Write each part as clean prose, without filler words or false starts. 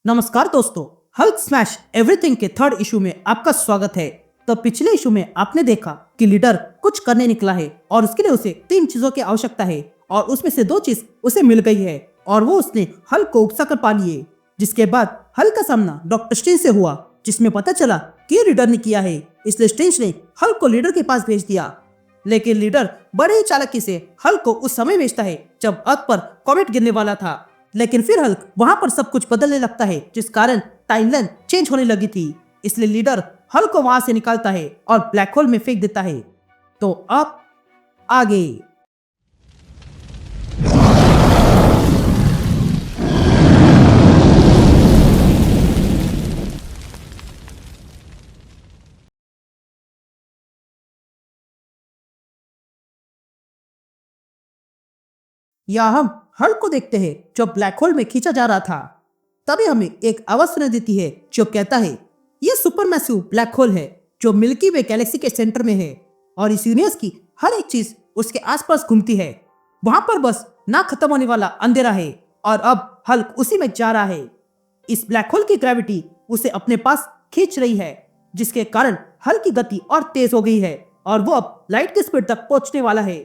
नमस्कार दोस्तों, Hulk smash everything के थर्ड इशू में आपका स्वागत है। तो पिछले इशू में आपने देखा कि लीडर कुछ करने निकला है और उसके लिए उसे 3 चीजों की आवश्यकता है और उसमें से 2 चीज उसे मिल गई है और वो उसने हल्क को उकसा कर पा लिए। जिसके बाद हल्क का सामना डॉक्टर स्ट्रेंज से हुआ, जिसमें पता चला कि लीडर ने किया है, इसलिए स्ट्रेंज ने हल्क को लीडर के पास भेज दिया। लेकिन लीडर बड़े ही चालाकी से हल्क को उस समय भेजता है जब अर्थ पर कॉमेट गिरने वाला था। लेकिन फिर हल्क वहां पर सब कुछ बदलने लगता है, जिस कारण टाइमलाइन चेंज होने लगी थी। इसलिए लीडर हल्क को वहां से निकालता है और ब्लैक होल में फेंक देता है। तो अब आगे या हम हल्क को देखते हैं जो ब्लैक होल में खींचा जा रहा था। तभी हमें एक आवाज सुनाई देती है जो कहता है ये सुपरमैसिव ब्लैक होल है जो मिल्की वे गैलेक्सी के सेंटर में है और इस यूनिवर्स की हर एक चीज उसके आसपास घूमती है। वहां पर बस ना खत्म होने वाला अंधेरा है और अब हल्क उसी में जा रहा है। इस ब्लैक होल की ग्रेविटी उसे अपने पास खींच रही है, जिसके कारण हल्क की गति और तेज हो गई है और वो अब लाइट की स्पीड तक पहुंचने वाला है।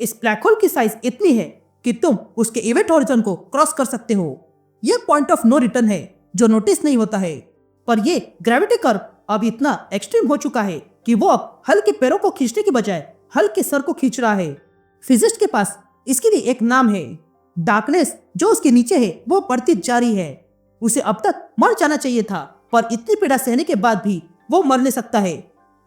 इस ब्लैक होल की साइज इतनी है कि तुम उसके इवेंट हॉरिजॉन को क्रॉस कर सकते हो। यह पॉइंट ऑफ नो रिटर्न है जो नोटिस नहीं होता है, पर ये ग्रेविटी कर्व अब इतना एक्सट्रीम हो चुका है कि वो अब हल्क के पैरों को खींचने की बजाय हल्क के सर को खींच रहा है। फिजिस्ट के पास इसके लिए एक नाम है। डार्कनेस जो उसके नीचे है वो बढ़ती जा रही है। उसे अब तक मर जाना चाहिए था, पर इतनी पीड़ा सहने के बाद भी वो मर नहीं सकता है,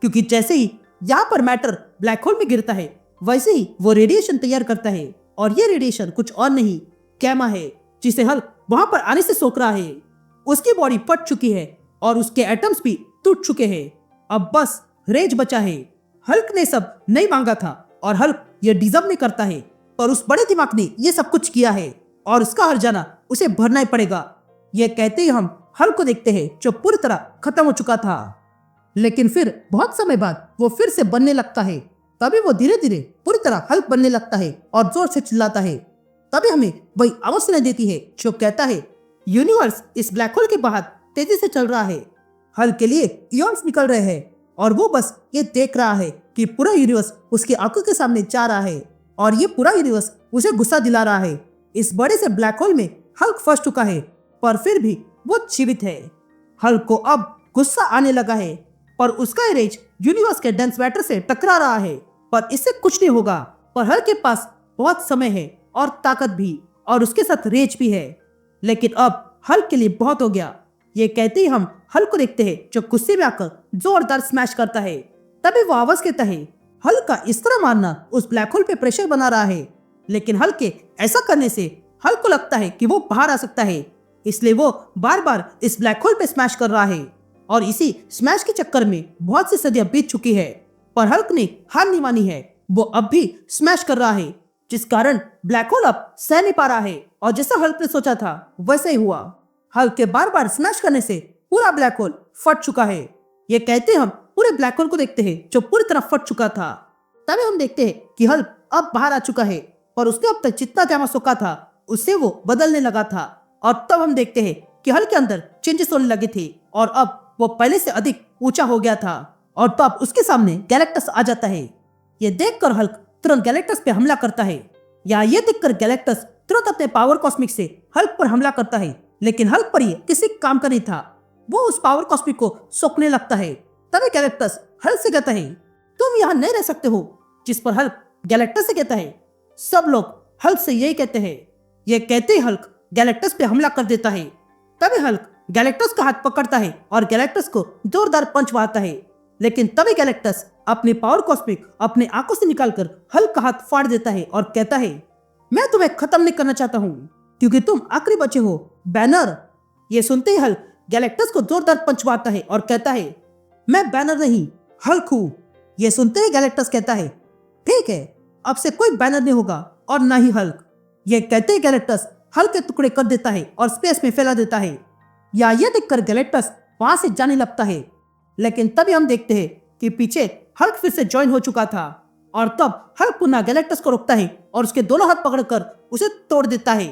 क्योंकि जैसे ही यहाँ पर मैटर ब्लैक होल में गिरता है वैसे ही वो रेडिएशन तैयार करता है और ये रेडिएशन कुछ और नहीं गैमा है, जिसे हल्क वहां पर आने से सोच रहा है। उसकी बॉडी फट चुकी है और उसके एटम्स भी टूट चुके हैं। अब बस रेज बचा है। हल्क ने सब नहीं मांगा था और हल्क ये डिजर्व नहीं करता है, पर उस बड़े दिमाग ने ये सब कुछ किया है और उसका हर्जाना उसे भरना ही पड़ेगा। ये कहते ही हम हल्क को देखते हैं जो पूरी तरह खत्म हो चुका था। लेकिन फिर बहुत समय बाद वो फिर से बनने लगता है। तभी वो धीरे धीरे पूरी तरह हल्क बनने लगता है और जोर से चिल्लाता है। तभी हमें वही आवाज सुनाई देती है जो कहता है यूनिवर्स इस ब्लैक होल के बाहर तेजी से चल रहा है। हल्क के लिए इयॉन्स निकल रहे हैं और वो बस ये देख रहा है कि पूरा यूनिवर्स उसकी आंखों के सामने जा रहा है और ये पूरा यूनिवर्स उसे गुस्सा दिला रहा है। इस बड़े से ब्लैक होल में हल्क फंस चुका है, पर फिर भी वो जीवित है। हल्क को अब गुस्सा आने लगा है, पर उसका रेज यूनिवर्स के डेंस मैटर से टकरा रहा है, पर इससे कुछ नहीं होगा। पर हल्क के पास बहुत समय है और ताकत भी, और उसके साथ रेज भी है। लेकिन अब हल्क के लिए बहुत हो गया। ये कहते ही हम हल्क को देखते हैं जो गुस्से में आकर जोरदार स्मैश करता है। तभी वो आवाज कहता है हल्क का इस तरह मारना उस ब्लैक होल पे प्रेशर बना रहा है। लेकिन हल्क के ऐसा करने से हल्क को लगता है कि वो बाहर आ सकता है, इसलिए वो बार बार इस ब्लैक होल पे स्मैश कर रहा है और इसी स्मैश के चक्कर में बहुत सी सदियां बीत चुकी है। पर हल्क ने हार नहीं मानी है। वो अब भी स्मैश कर रहा है, जिस कारण ब्लैक होल अब सह नहीं पा रहा है और जैसा हल्क ने सोचा था वैसे ही हुआ। हल्क के बार बार स्मैश करने से पूरा ब्लैक होल फट चुका है। ये कहते हम पूरे ब्लैक होल को देखते हैं जो पूरी तरह फट चुका था। तभी हम देखते हैं कि हल्क अब बाहर आ चुका है, पर उसने अब तक जितना जामा सोखा था उससे वो बदलने लगा था। और तब हम देखते हैं कि हल्क के अंदर चेंजेस होने लगे थे और अब वो पहले से अधिक ऊंचा हो गया था। और तब उसके सामने गैलेक्टस आ जाता है। ये देखकर हल्क तुरंत गैलेक्टस पे हमला करता है, या ये देखकर गैलेक्टस तुरंत अपने पावर कॉस्मिक से हल्क पर हमला करता है। लेकिन हल्क पर ये किसी काम का नहीं था। वो उस पावर कॉस्मिक को सोखने लगता है। तभी गैलेक्टस हल्क से कहता है तुम यहाँ नहीं रह सकते हो, जिस पर हल्क गैलेक्टस से कहता है सब लोग हल्क से यही कहते हैं। ये कहते ही हल्क गैलेक्टस पे हमला कर देता है। तभी हल्क गैलेक्टस का हाथ पकड़ता है और गैलेक्टस को जोरदार पंच मारता है। लेकिन तभी गैलेक्टस अपने पावर कॉस्मिक अपने आंखों से निकालकर हल्क का हाथ फाड़ देता है और कहता है मैं तुम्हें खत्म नहीं करना चाहता हूँ, क्योंकि तुम आखिरी बचे हो बैनर। ये सुनते ही हल्क गैलेक्टस को जोरदार पंच मारता है और कहता है मैं बैनर नहीं हल्क हूँ। ये सुनते ही गैलेक्टस कहता है ठीक है, अब से कोई बैनर नहीं होगा और ना ही हल्क। ये कहते ही गैलेक्टस हल्क के टुकड़े कर देता है और स्पेस में फैला देता है। या ये देखकर गैलेक्टस वहां से जाने लगता है। लेकिन तभी हम देखते हैं कि पीछे हल्क फिर से ज्वाइन हो चुका था और तब हल्क पुनः गैलेक्टस को रोकता है और उसके दोनों हाथ पकड़कर उसे तोड़ देता है।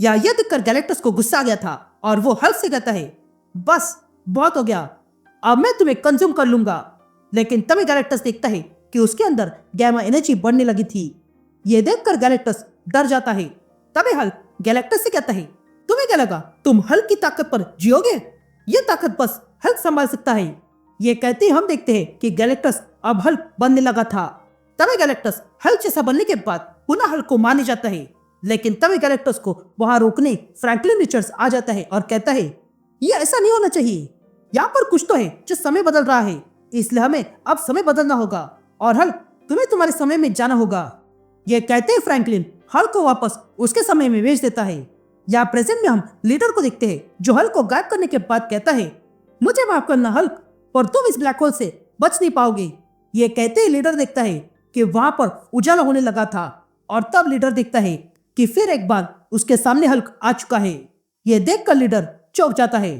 या यह देखकर गैलेक्टस को गुस्सा आ गया था और वो हल्क से कहता है, बस बहुत हो गया, अब मैं तुम्हें कंज्यूम कर लूंगा। लेकिन तभी गैलेक्टस देखता है कि उसके अंदर गैमा एनर्जी बढ़ने लगी थी। ये देखकर गैलेक्टस डर जाता है। तभी हल्क गैलेक्टस से कहता है, तुम्हें क्या लगा तुम हल्क की ताकत पर जियोगे? ये ताकत बस हल्क संभाल सकता है। ये कहते ही हम देखते हैं कि गैलेक्टस अब हल्क बनने लगा था। तभी गैलेक्टस हल्क जैसा बनने के बाद पुनः हल्क को माने जाता है। लेकिन तभी गैलेक्टस को वहां रोकने फ्रैंकलिन रिचर्ड्स आ जाता है और कहता है, ये ऐसा नहीं होना चाहिए, यहाँ पर कुछ तो है जो समय बदल रहा है, इसलिए हमें अब समय बदलना होगा और हल्क तुम्हें तुम्हारे समय में जाना होगा। ये कहते ही फ्रैंकलिन हल्क को वापस उसके समय में भेज देता है। यहाँ प्रेजेंट में हम लीडर को देखते हैं जो हल्क को गायब करने के बाद कहता है, मुझे माफ करना हल्क, पर तुम इस ब्लैक होल से बच नहीं पाओगे। ये कहते ही लीडर देखता है कि वहां पर उजाला होने लगा था और तब लीडर देखता है कि फिर एक बार उसके सामने हल्क आ चुका है। ये देखकर लीडर चौंक जाता है।